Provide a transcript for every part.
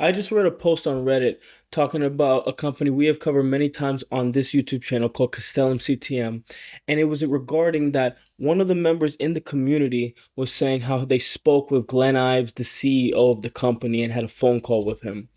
I just read a post on Reddit talking about a company we have covered many times on this YouTube channel called Castellum CTM. And it was regarding that one of the members in the community was saying how they spoke with Glenn Ives, the CEO of the company, and had a phone call with him.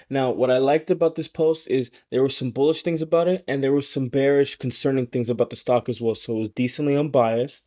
Now, what I liked about this post is there were some bullish things about it, and there was some bearish, concerning things about the stock as well. So it was decently unbiased.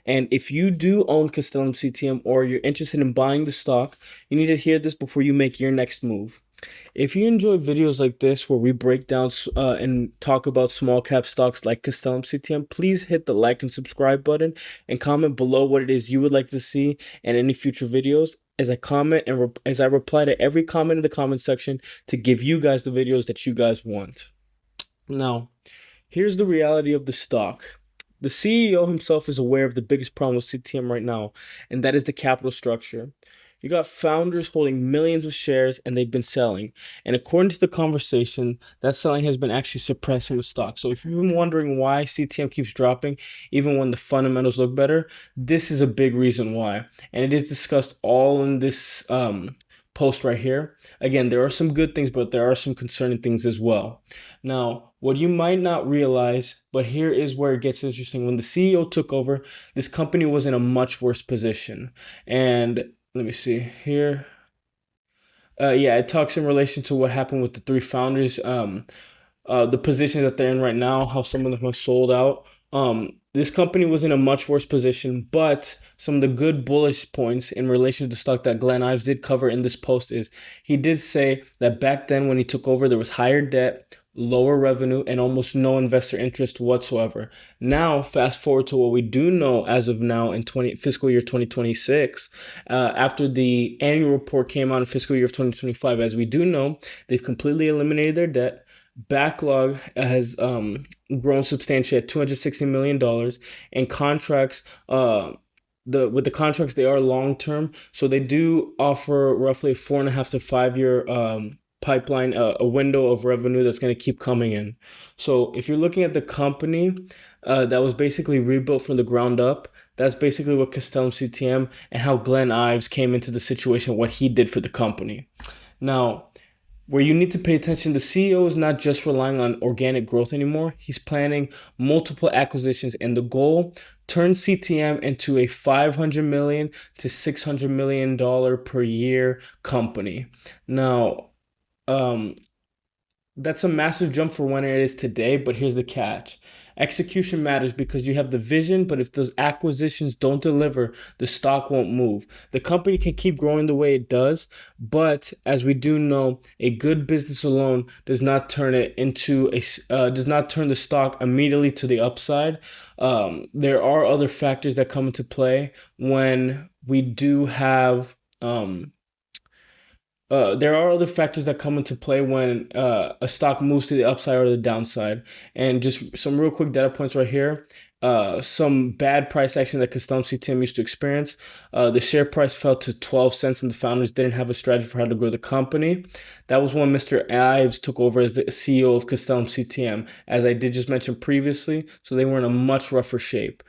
And if you do own Castellum CTM or you're interested in buying the stock, you need to hear this before you make your next move. If you enjoy videos like this where we break down and talk about small cap stocks like Castellum CTM, please hit the like and subscribe button and comment below what it is you would like to see in any future videos as I comment and as I reply to every comment in the comment section to give you guys the videos that you guys want. Now, here's the reality of the stock. The CEO himself is aware of the biggest problem with CTM right now, and that is the capital structure. You got founders holding millions of shares and they've been selling. And according to the conversation, that selling has been actually suppressing the stock. So if you've been wondering why CTM keeps dropping, even when the fundamentals look better, this is a big reason why. And it is discussed all in this post right here. Again, there are some good things, but there are some concerning things as well. Now, what you might not realize, but here is where it gets interesting. When the CEO took over, this company was in a much worse position. And let me see here. Yeah, it talks in relation to what happened with the three founders, the positions that they're in right now, how some of them have sold out. This company was in a much worse position, but some of the good bullish points in relation to the stock that Glenn Ives did cover in this post is he did say that back then when he took over, there was higher debt, lower revenue, and almost no investor interest whatsoever. Now, fast forward to what we do know as of now in fiscal year 2026, after the annual report came out in fiscal year of 2025, as we do know, they've completely eliminated their debt. Backlog has grown substantially at $260 million, and contracts with the contracts, they are long term, so they do offer roughly a 4.5 to 5 year pipeline, a window of revenue that's going to keep coming in. So if you're looking at the company that was basically rebuilt from the ground up, that's basically what Castellum CTM and how Glenn Ives came into the situation, what he did for the company. Now, where you need to pay attention, the CEO is not just relying on organic growth anymore. He's planning multiple acquisitions, and the goal, turn CTM into a $500 million to $600 million per year company. Now, that's a massive jump for when it is today, but here's the catch. Execution matters because you have the vision, but if those acquisitions don't deliver, the stock won't move. The company can keep growing the way it does, but as we do know, a good business alone does not turn the stock immediately to the upside. There are other factors that come into play when we do have there are other factors that come into play when a stock moves to the upside or the downside. And just some real quick data points right here. Some bad price action that Castellum CTM used to experience. The share price fell to 12 cents and the founders didn't have a strategy for how to grow the company. That was when Mr. Ives took over as the CEO of Castellum CTM, as I did just mention previously. So they were in a much rougher shape.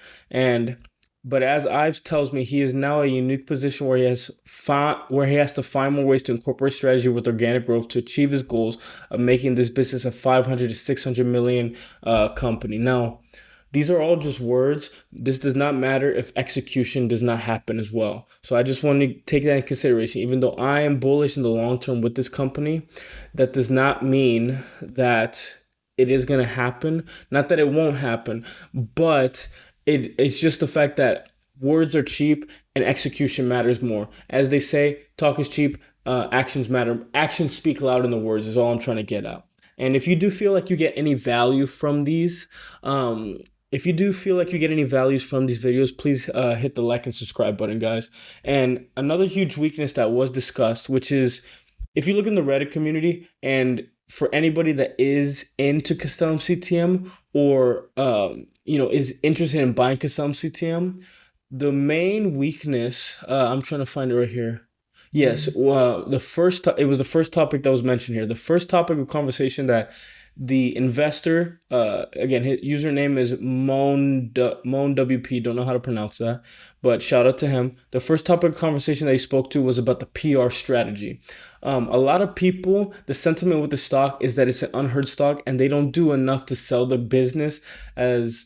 But as Ives tells me, he is now a unique position where he has to find more ways to incorporate strategy with organic growth to achieve his goals of making this business a 500 to 600 million company. Now, these are all just words. This does not matter if execution does not happen as well. So I just want to take that in consideration. Even though I am bullish in the long term with this company, that does not mean that it is going to happen. Not that it won't happen, but it's just the fact that words are cheap and execution matters more. As they say, talk is cheap, actions matter. Actions speak louder than the words is all I'm trying to get at. And if you do feel like you get any value from these, videos, please hit the like and subscribe button, guys. And another huge weakness that was discussed, which is if you look in the Reddit community and for anybody that is into Castellum CTM or is interested in buying Castellum CTM, the main weakness, I'm trying to find it right here. Yes, it was the first topic that was mentioned here. The first topic of conversation that The investor, again, his username is MoanWP. Don't know how to pronounce that, but shout out to him. The first topic of conversation that he spoke to was about the PR strategy. A lot of people, the sentiment with the stock is that it's an unheard stock and they don't do enough to sell the business as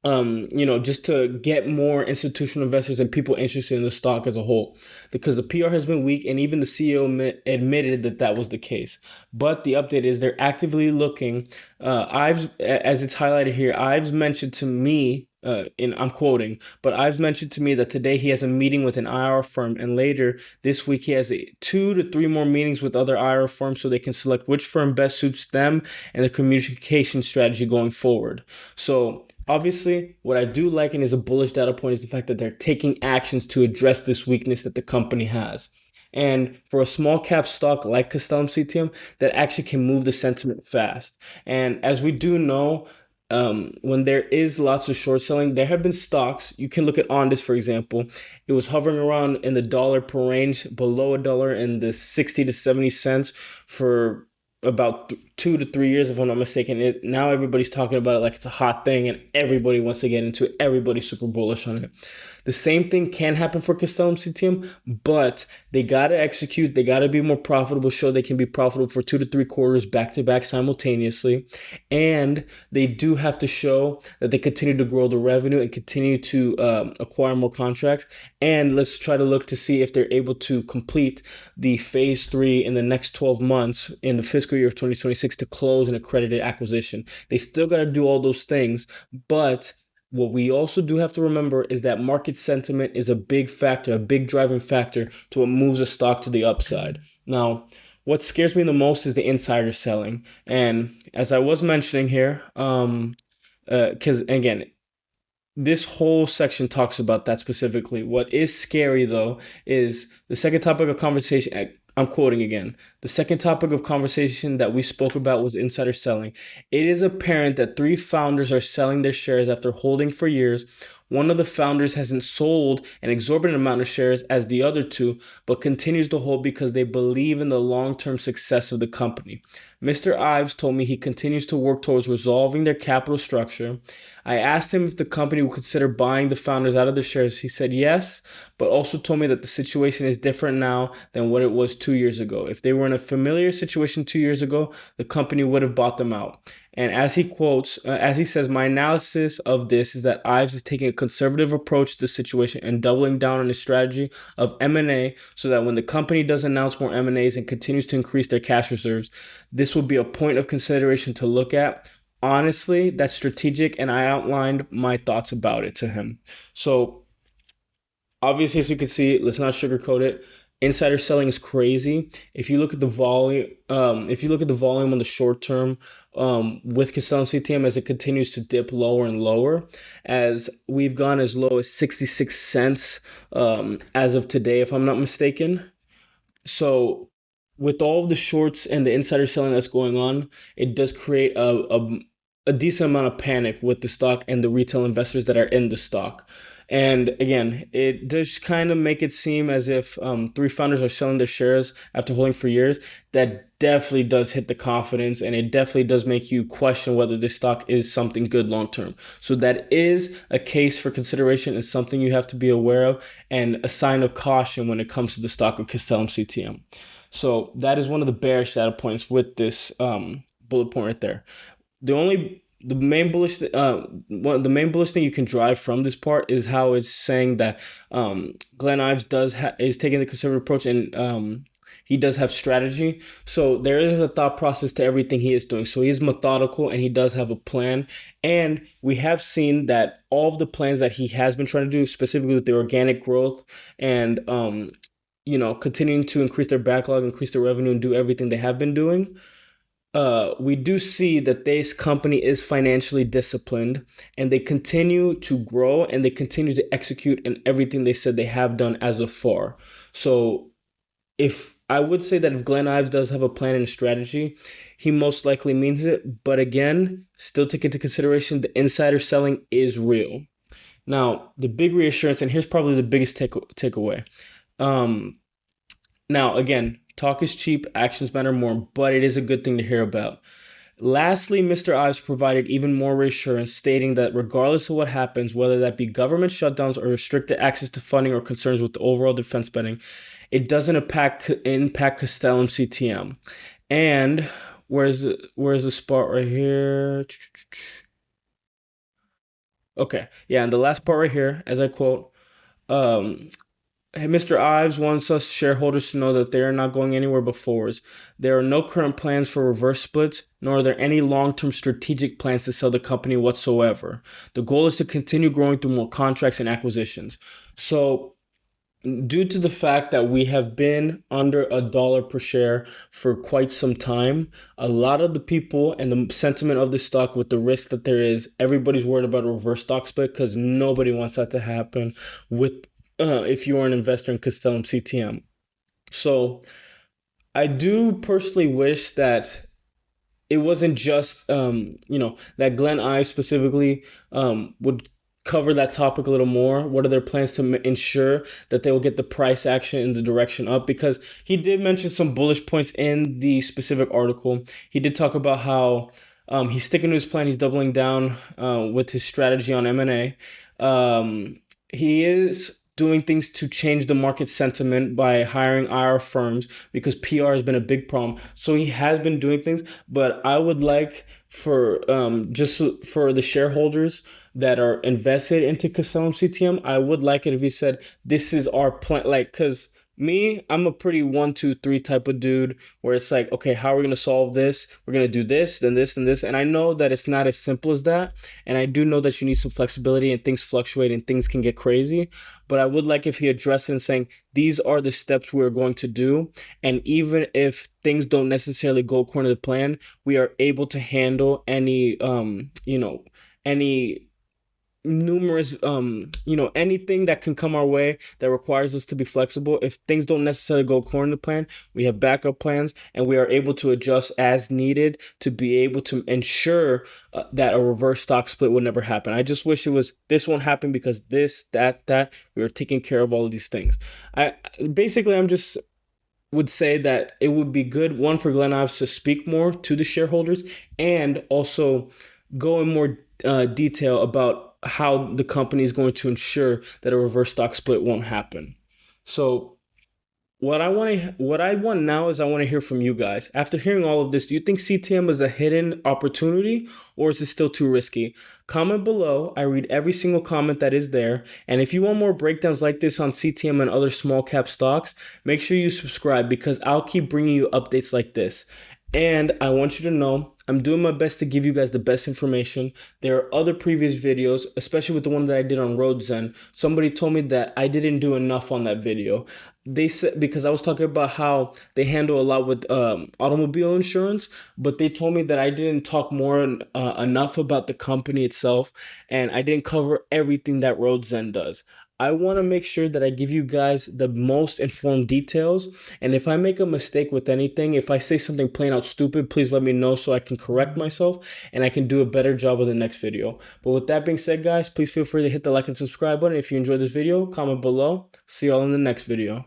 just to get more institutional investors and people interested in the stock as a whole, because the PR has been weak, and even the CEO admitted that that was the case. But the update is they're actively looking. Ives, as it's highlighted here, Ives mentioned to me. I'm quoting, but Ives mentioned to me that today he has a meeting with an IR firm, and later this week he has 2 to 3 more meetings with other IR firms so they can select which firm best suits them and the communication strategy going forward. So obviously, what I do like and is a bullish data point is the fact that they're taking actions to address this weakness that the company has. And for a small cap stock like Castellum CTM, that actually can move the sentiment fast. And as we do know, when there is lots of short selling, there have been stocks. You can look at Ondas, for example. It was hovering around in the dollar per range, below a dollar in the 60 to 70 cents for about 2 to 3 years, if I'm not mistaken. Now everybody's talking about it like it's a hot thing and everybody wants to get into it. Everybody's super bullish on it. The same thing can happen for Castellum CTM, but they got to execute. They got to be more profitable, show they can be profitable for 2 to 3 quarters back to back simultaneously. And they do have to show that they continue to grow the revenue and continue to acquire more contracts. And let's try to look to see if they're able to complete the phase 3 in the next 12 months in the fiscal year of 2026 to close an accredited acquisition. They still got to do all those things, but what we also do have to remember is that market sentiment is a big factor, a big driving factor to what moves a stock to the upside. Now, what scares me the most is the insider selling. And as I was mentioning here, because again, this whole section talks about that specifically. What is scary though is the second topic of conversation. I'm quoting again. The second topic of conversation that we spoke about was insider selling. It is apparent that 3 founders are selling their shares after holding for years. One of the founders hasn't sold an exorbitant amount of shares as the other 2, but continues to hold because they believe in the long-term success of the company. Mr. Ives told me he continues to work towards resolving their capital structure. I asked him if the company would consider buying the founders out of the shares. He said yes, but also told me that the situation is different now than what it was 2 years ago. If they were in a familiar situation 2 years ago, the company would have bought them out. And as he says, my analysis of this is that Ives is taking a conservative approach to the situation and doubling down on his strategy of M&A so that when the company does announce more M&As and continues to increase their cash reserves, this will be a point of consideration to look at. Honestly, that's strategic, and I outlined my thoughts about it to him. So obviously, as you can see, let's not sugarcoat it. Insider selling is crazy. If you look at the volume, on the short term, with Castellum CTM as it continues to dip lower and lower, as we've gone as low as 66 cents as of today, if I'm not mistaken. So with all of the shorts and the insider selling that's going on, it does create a decent amount of panic with the stock and the retail investors that are in the stock. And again, it does kind of make it seem as if 3 founders are selling their shares after holding for years. That definitely does hit the confidence, and it definitely does make you question whether this stock is something good long term. So that is a case for consideration and something you have to be aware of, and a sign of caution when it comes to the stock of Castellum CTM. So that is one of the bearish data points with this bullet point right there. The main bullish the main bullish thing you can drive from this part is how it's saying that Glenn Ives is taking the conservative approach, and he does have strategy. So there is a thought process to everything he is doing. So he's methodical and he does have a plan. And we have seen that all of the plans that he has been trying to do, specifically with the organic growth and continuing to increase their backlog, increase their revenue, and do everything they have been doing, we do see that this company is financially disciplined, and they continue to grow and they continue to execute in everything they said they have done as of far. So if I would say that if Glenn Ives does have a plan and a strategy, he most likely means it. But again, still take into consideration the insider selling is real. Now, the big reassurance, and here's probably the biggest takeaway. Now, again, talk is cheap, actions matter more, but it is a good thing to hear about. Lastly, Mr. Ives provided even more reassurance, stating that regardless of what happens, whether that be government shutdowns or restricted access to funding or concerns with the overall defense spending, it doesn't impact Castellum CTM. And where's the spot right here? Okay, yeah, and the last part right here, as I quote, um, hey, Mr. Ives wants us shareholders to know that they are not going anywhere but forwards. There are no current plans for reverse splits, nor are there any long-term strategic plans to sell the company whatsoever. The goal is to continue growing through more contracts and acquisitions. So, due to the fact that we have been under $1 per share for quite some time, a lot of the people and the sentiment of the stock with the risk that there is, everybody's worried about a reverse stock split because nobody wants that to happen with if you are an investor in Castellum CTM. So I do personally wish that it wasn't just that Glenn Ives specifically would cover that topic a little more. What are their plans to ensure that they will get the price action in the direction up? Because he did mention some bullish points in the specific article. He did talk about how he's sticking to his plan. He's doubling down with his strategy on M&A. He is doing things to change the market sentiment by hiring IR firms because PR has been a big problem. So he has been doing things, but I would like for just for the shareholders that are invested into Castellum CTM, I would like it if he said this is our plan, like because me, I'm a pretty 1, 2, 3 type of dude where it's like, okay, how are we gonna solve this? We're gonna do this, then this, and this. And I know that it's not as simple as that. And I do know that you need some flexibility and things fluctuate and things can get crazy. But I would like if he addressed it and saying, these are the steps we're going to do. And even if things don't necessarily go according to the plan, we are able to handle any any numerous anything that can come our way that requires us to be flexible. If things don't necessarily go according to plan, we have backup plans and we are able to adjust as needed to be able to ensure that a reverse stock split would never happen. I just wish it was this won't happen because this that we are taking care of all of these things. I'm just would say that it would be good, one, for Glenn Ives to speak more to the shareholders and also go in more detail about how the company is going to ensure that a reverse stock split won't happen. So what I want now is I want to hear from you guys. After hearing all of this, do you think CTM is a hidden opportunity or is it still too risky? Comment below. I read every single comment that is there. And if you want more breakdowns like this on CTM and other small cap stocks, make sure you subscribe because I'll keep bringing you updates like this. And I want you to know I'm doing my best to give you guys the best information. There are other previous videos, especially with the one that I did on Roadzen. Somebody told me that I didn't do enough on that video. They said because I was talking about how they handle a lot with automobile insurance, but they told me that I didn't talk more enough about the company itself, and I didn't cover everything that Roadzen does. I want to make sure that I give you guys the most informed details. And if I make a mistake with anything, if I say something plain out stupid, please let me know so I can correct myself and I can do a better job of the next video. But with that being said, guys, please feel free to hit the like and subscribe button. If you enjoyed this video, comment below. See y'all in the next video.